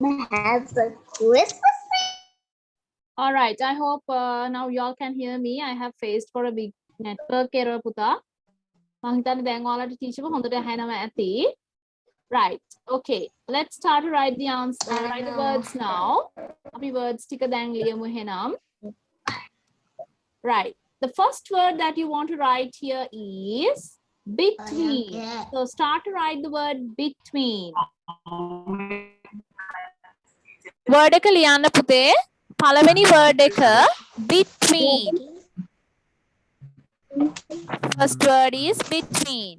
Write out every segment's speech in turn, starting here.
Has a Christmas. All right, I hope now y'all can hear me. I have faced for a big network error පුතා. මම හිතන්නේ දැන් ඔයාලට teacher හොඳට ඇහෙනවා ඇති. Right. Okay. Let's start to write the answer. Write the words now. අපි words ටික දැන් ලියමු එහෙනම්. Right. The first word that you want to write here is between. So start to write the word between. Word එක ලියන්න පුතේ. පළවෙනි word එක between. First word is between.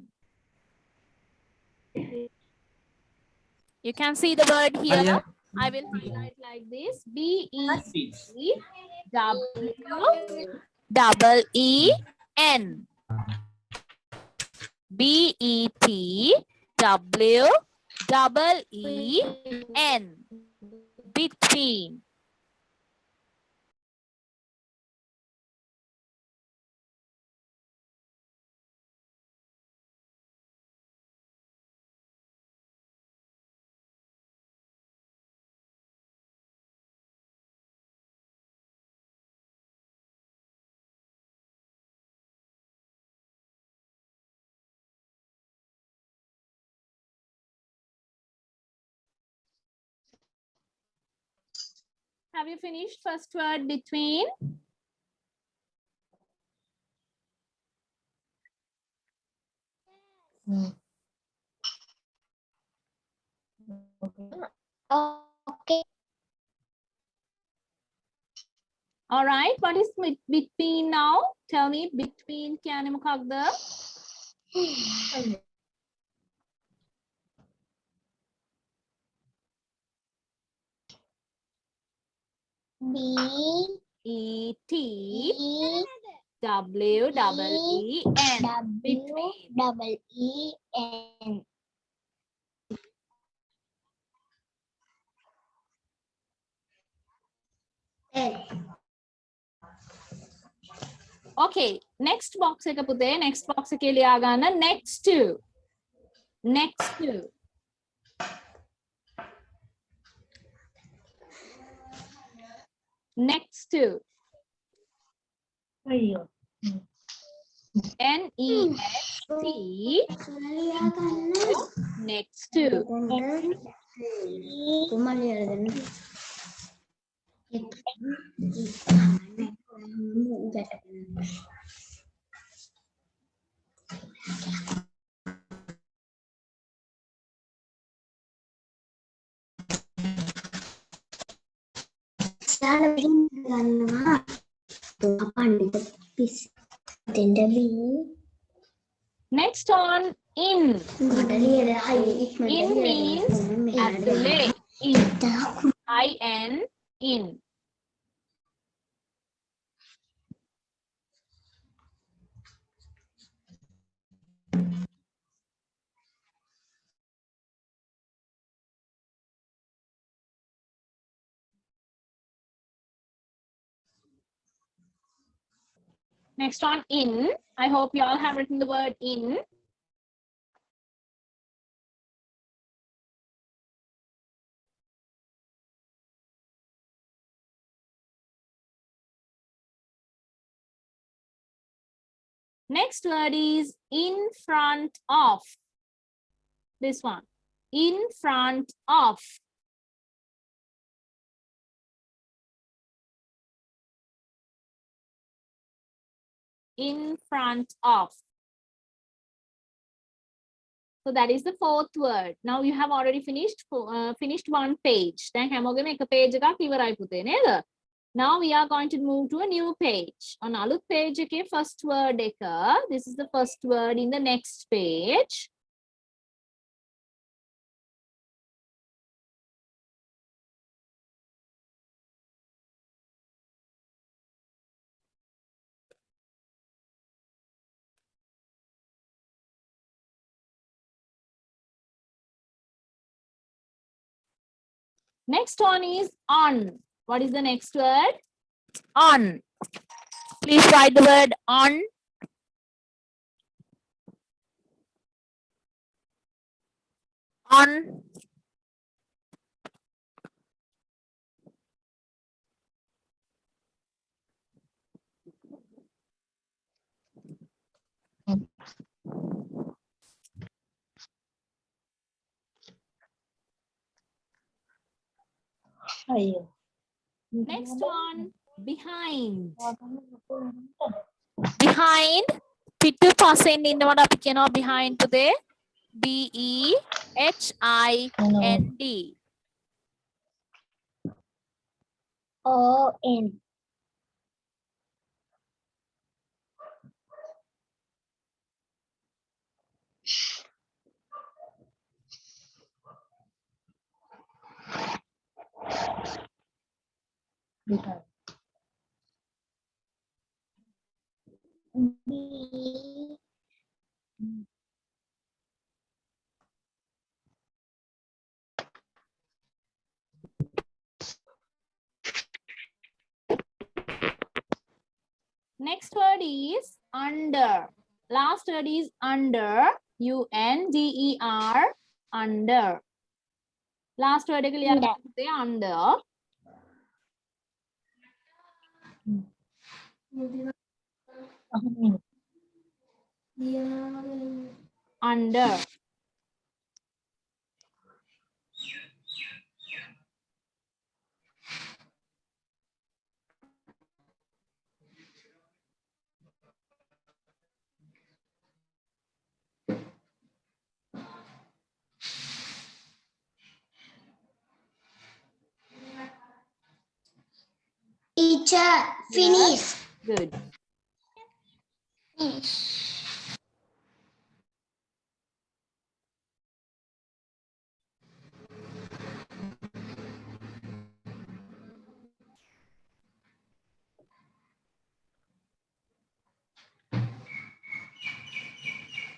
You can see the word here. I will highlight like this. B-E-T-W-E-N. B-E-T-W-E-N. Between. Have you finished first word between? Okay. All right. What is between now? Tell me between කියන්නේ මොකක්ද? B-E-T-W-E-E-N. W-E-E-N. Okay. Next box එක පුතේ. Next box එකේ ලියා ගන්න next to. Next to. Next to. N-E-X-T. Next to. Next on in. In means ඇතුලේ. In. I-N. In. Next on in. I hope you all have written the word in. Next word is in front of. This one. In front of. In front of. So that is the fourth word. Now you have already finished one page. Then හැමෝගෙම එක page එකක් ඉවරයි පුතේ නේද? Now we are going to move to a new page. On අලුත් page එකේ first word එක. This is the first word in the next page. Next one is on. What is the next word? On. Please write the word on. On. Next one, behind. Behind. පිටු පස්සෙන් ඉන්නවට අපි කියනවා behind පුතේ. BEHIND. O-N. B. Next word is under. Last word is under. UNDER. Under. Last word එක ලියන්න පුතේ under. Under. Teacher, finish. Good. Finish.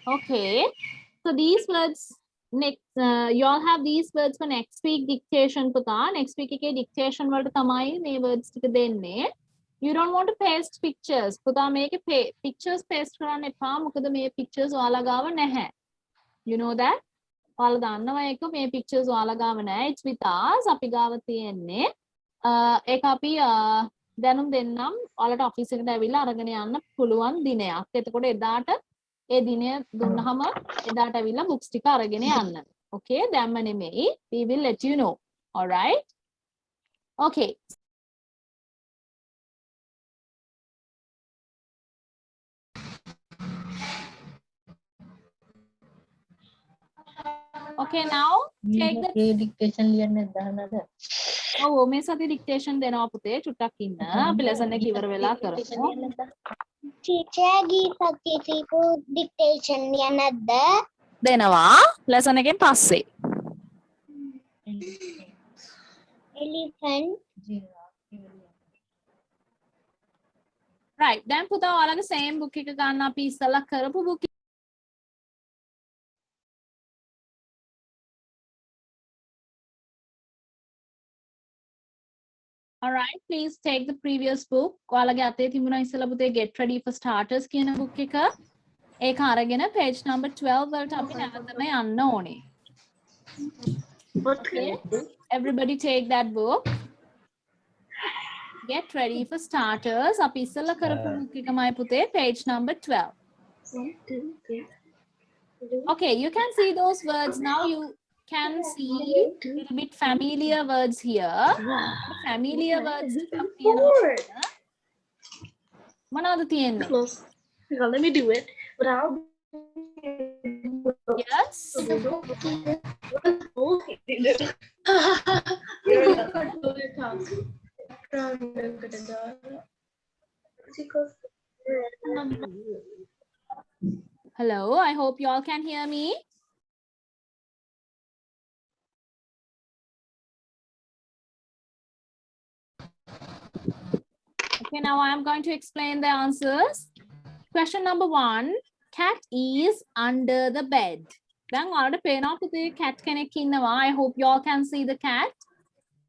Okay. So these words next you all have these words for next week dictation පුතා. Next week එකේ dictation වලට තමයි මේ words ටික දෙන්නේ. You don't want to paste pictures. පුතා මේකේ pictures paste කරන්න එපා. මොකද මේ pictures ඔයාලා ගාව නැහැ. You know that? ඔයාලා දන්නවා ඒක මේ pictures ඔයාලා ගාව නැහැ. It's with us. අපි ගාව තියෙන්නේ. ඒක අපි දැනුම් දෙන්නම්. ඔයාලට office එකට ඇවිල්ලා අරගෙන යන්න පුළුවන් දිනයක්. එතකොට එදාට ඒ දිනය දුන්නහම එදාට ඇවිල්ලා books ටික අරගෙන යන්න. Okay? දැම්ම නෙමෙයි. We will let you know. All right? Okay. Okay, now take the dictation ලියන්න දානද? ඔව් මේ සති dictation දෙනවා පුතේ චුට්ටක් ඉන්න. අපි lesson එක ඉවර වෙලා කරමු. Teacher, ගීතකීතිකු dictation ලියන්න නැද්ද? දෙනවා lesson එකෙන් පස්සේ. Elephant. Right. දැන් පුතා ඔයාලගේ same book එක ගන්න අපි ඉස්සලා කරපු book. All right, please take the previous book. ඔයාලගේ අතේ තිබුණා ඉස්සලා පුතේ Get Ready for Starters කියන book එක. ඒක අරගෙන page number 12 වලට අපි නැවතම යන්න ඕනේ. Okay. Everybody take that book. Get Ready for Starters. අපි ඉස්සලා කරපු book එකමයි පුතේ page number 12. 1, 2, 3. Okay, you can see those words now. You can see a little bit familiar words here. Familiar words. මොනවද තියෙන්නේ? Close. Hang on, let me do it. But I'll. Yes. Hello, I hope you all can hear me. Okay, now I am going to explain the answers. Question number 1, cat is under the bed. Then ඔයාලට පේනවා පුතේ cat කෙනෙක් ඉන්නවා. I hope you all can see the cat.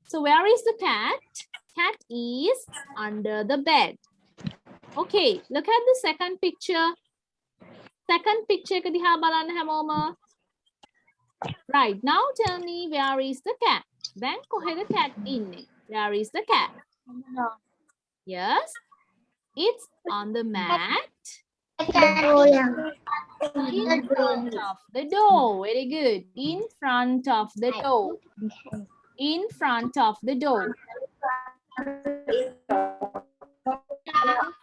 So where is the cat? Cat is under the bed. Okay, look at the second picture. Second picture එක දිහා බලන්න හැමෝම. Right, now tell me where is the cat? Then කොහෙද cat ඉන්නේ? Where is the cat? Yes, it's on the mat. In front of the door. Very good. In front of the door. In front of the door. In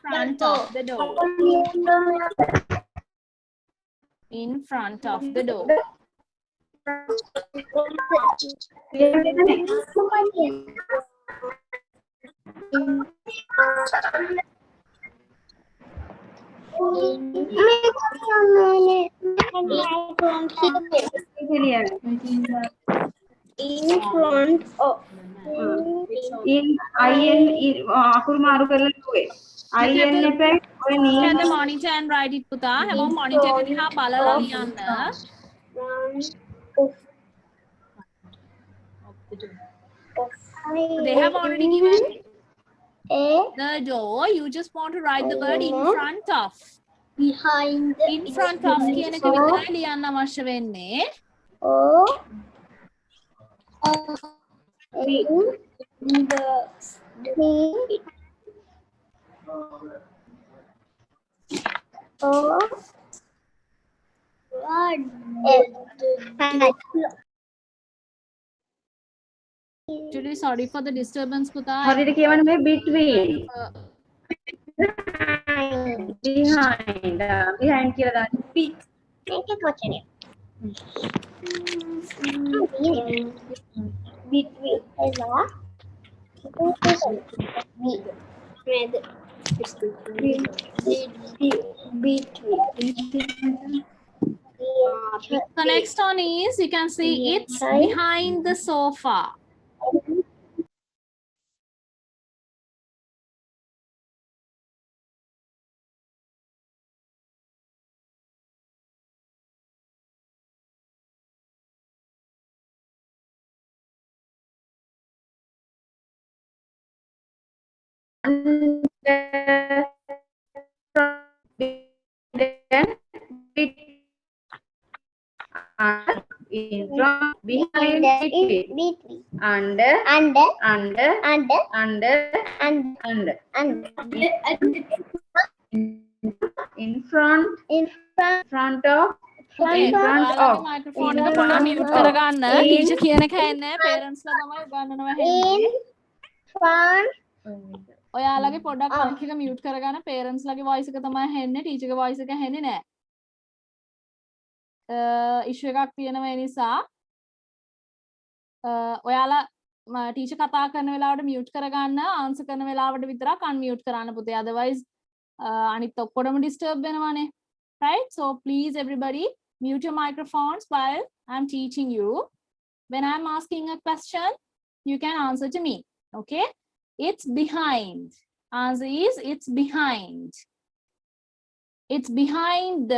front of the door. In front of the door. In front of. in අකුරු මාරු කරලා කිව්වේ in එකයි ඔය Look knee at the monitor and write it පුතා. හැමෝම monitor එක දිහා බලලා ලියන්න. They have already given the door. You just want to write the word in front of. Behind. In front of කියන එක විතරයි ලියන්න අවශ්‍ය වෙන්නේ. In the street. Actually, sorry for the disturbance පුතා. හරියට කියවන්න මේ between behind කියලා දාන්න The next one is, you can see it's behind the sofa. in front behind between under in front of Okay, in front ඔයාලගේ of microphone in එක front පොඩ්ඩක් mute of. කරගන්න. Teacher කියන එක එන්නේ parents ලා තමයි උගන්වනවා හැන්නේ. ඔයාලගේ පොඩ්ඩක් mic එක mute කරගන්න. parents ලගේ voice එක තමයි ඇහෙන්නේ. teacher ගේ voice එක ඇහෙන්නේ නැහැ. issue එකක් තියෙනවා ඒ නිසා ඔයාලා teacher කතා කරන වෙලාවට mute කරගන්න. answer කරන වෙලාවට විතරක් unmute කරන්න පුතේ. otherwise අනිත් ඔක්කොටම disturb වෙනවානේ. Right? So please everybody mute your microphones while I'm teaching you. When I'm asking a question, you can answer to me. Okay? It's behind. Answer is it's behind. It's behind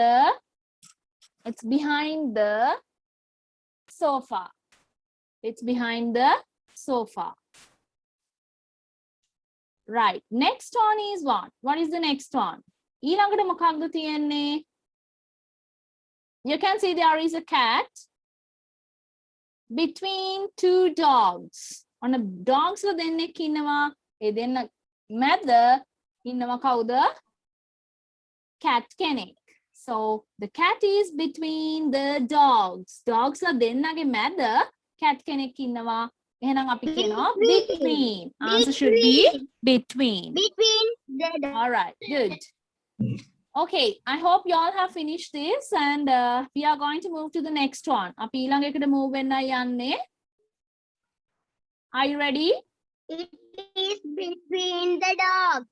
the sofa. It's behind the sofa. Right. Next one is what? What is the next one? ඊළඟට මොකක්ද තියෙන්නේ? You can see there is a cat between two dogs. On a dogs ලා දෙන්නෙක් ඉන්නවා. ඒ දෙන්න මැද ඉන්නවා කවුද? cat කෙනෙක්. So the cat is between the dogs. Dogs ලා දෙන්නගේ මැද cat කෙනෙක් ඉන්නවා. එහෙනම් අපි කියනවා between. Answer should be between. All right, good. Okay, I hope you all have finished this and we are going to move to the next one. අපි ඊළඟ එකට move වෙන්නයි යන්නේ. Are you ready? It is between the dogs.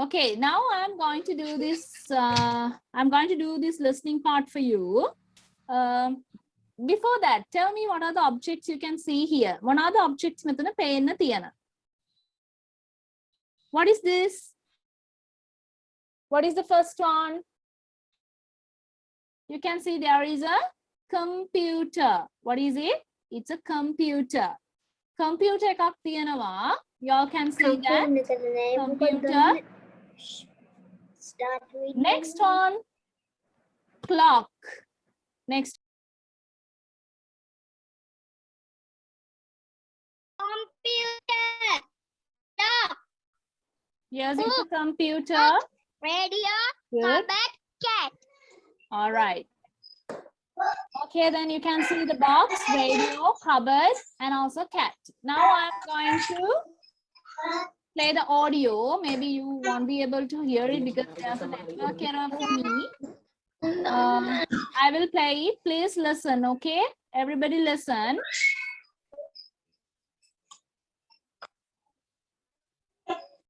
Okay, now I'm going to do this listening part for you. Before that, tell me what are the objects you can see here. What are the objects මෙතන පේන්න තියෙන? What is this? What is the first one? You can see there is a computer. What is it? It's a computer. Computer එකක් තියෙනවා. Y'all can see that. Computer. Start with Next one, clock. Next, computer. Stop. yes, it's a computer. Radio. Good. Combat cat. All right. Okay, then you can see the box, radio, cupboard, and also cat. Now I'm going to play the audio. Maybe you won't be able to hear it because there's a network error for me. I will play it. Please listen, okay? Everybody listen.